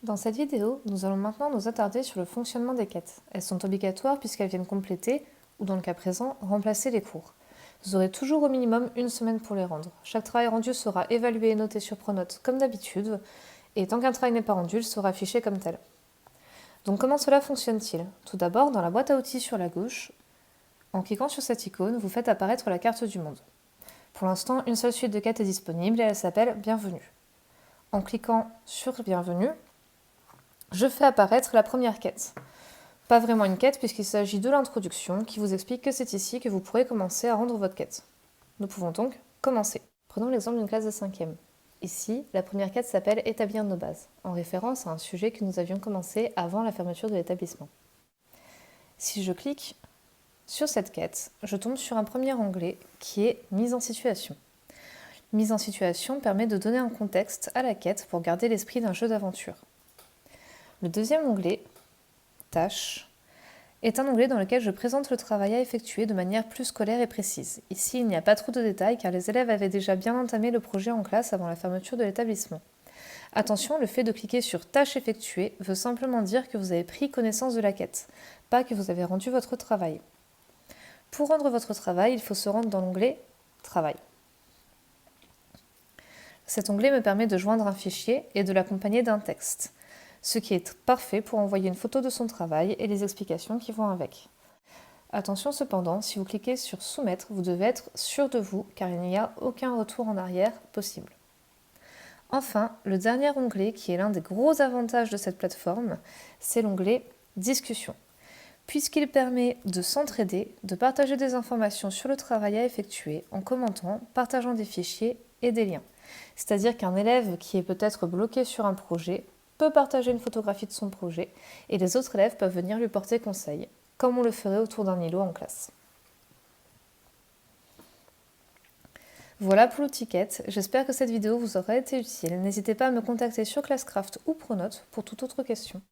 Dans cette vidéo, nous allons maintenant nous attarder sur le fonctionnement des quêtes. Elles sont obligatoires puisqu'elles viennent compléter, ou dans le cas présent, remplacer les cours. Vous aurez toujours au minimum une semaine pour les rendre. Chaque travail rendu sera évalué et noté sur Pronote comme d'habitude, et tant qu'un travail n'est pas rendu, il sera affiché comme tel. Donc comment cela fonctionne-t-il? Tout d'abord, dans la boîte à outils sur la gauche, en cliquant sur cette icône, vous faites apparaître la carte du monde. Pour l'instant, une seule suite de quêtes est disponible et elle s'appelle Bienvenue. En cliquant sur Bienvenue, je fais apparaître la première quête. Pas vraiment une quête puisqu'il s'agit de l'introduction qui vous explique que c'est ici que vous pourrez commencer à rendre votre quête. Nous pouvons donc commencer. Prenons l'exemple d'une classe de 5e. Ici, la première quête s'appelle Établir nos bases, en référence à un sujet que nous avions commencé avant la fermeture de l'établissement. Si je clique sur cette quête, je tombe sur un premier onglet qui est Mise en situation. Mise en situation permet de donner un contexte à la quête pour garder l'esprit d'un jeu d'aventure. Le deuxième onglet, Tâches, est un onglet dans lequel je présente le travail à effectuer de manière plus scolaire et précise. Ici, il n'y a pas trop de détails car les élèves avaient déjà bien entamé le projet en classe avant la fermeture de l'établissement. Attention, le fait de cliquer sur Tâches effectuées veut simplement dire que vous avez pris connaissance de la quête, pas que vous avez rendu votre travail. Pour rendre votre travail, il faut se rendre dans l'onglet Travail. Cet onglet me permet de joindre un fichier et de l'accompagner d'un texte, ce qui est parfait pour envoyer une photo de son travail et les explications qui vont avec. Attention cependant, si vous cliquez sur Soumettre, vous devez être sûr de vous car il n'y a aucun retour en arrière possible. Enfin, le dernier onglet qui est l'un des gros avantages de cette plateforme, c'est l'onglet Discussion, puisqu'il permet de s'entraider, de partager des informations sur le travail à effectuer en commentant, partageant des fichiers et des liens. C'est-à-dire qu'un élève qui est peut-être bloqué sur un projet peut partager une photographie de son projet et les autres élèves peuvent venir lui porter conseil, comme on le ferait autour d'un îlot en classe. Voilà pour l'outil quête, j'espère que cette vidéo vous aura été utile. N'hésitez pas à me contacter sur Classcraft ou Pronote pour toute autre question.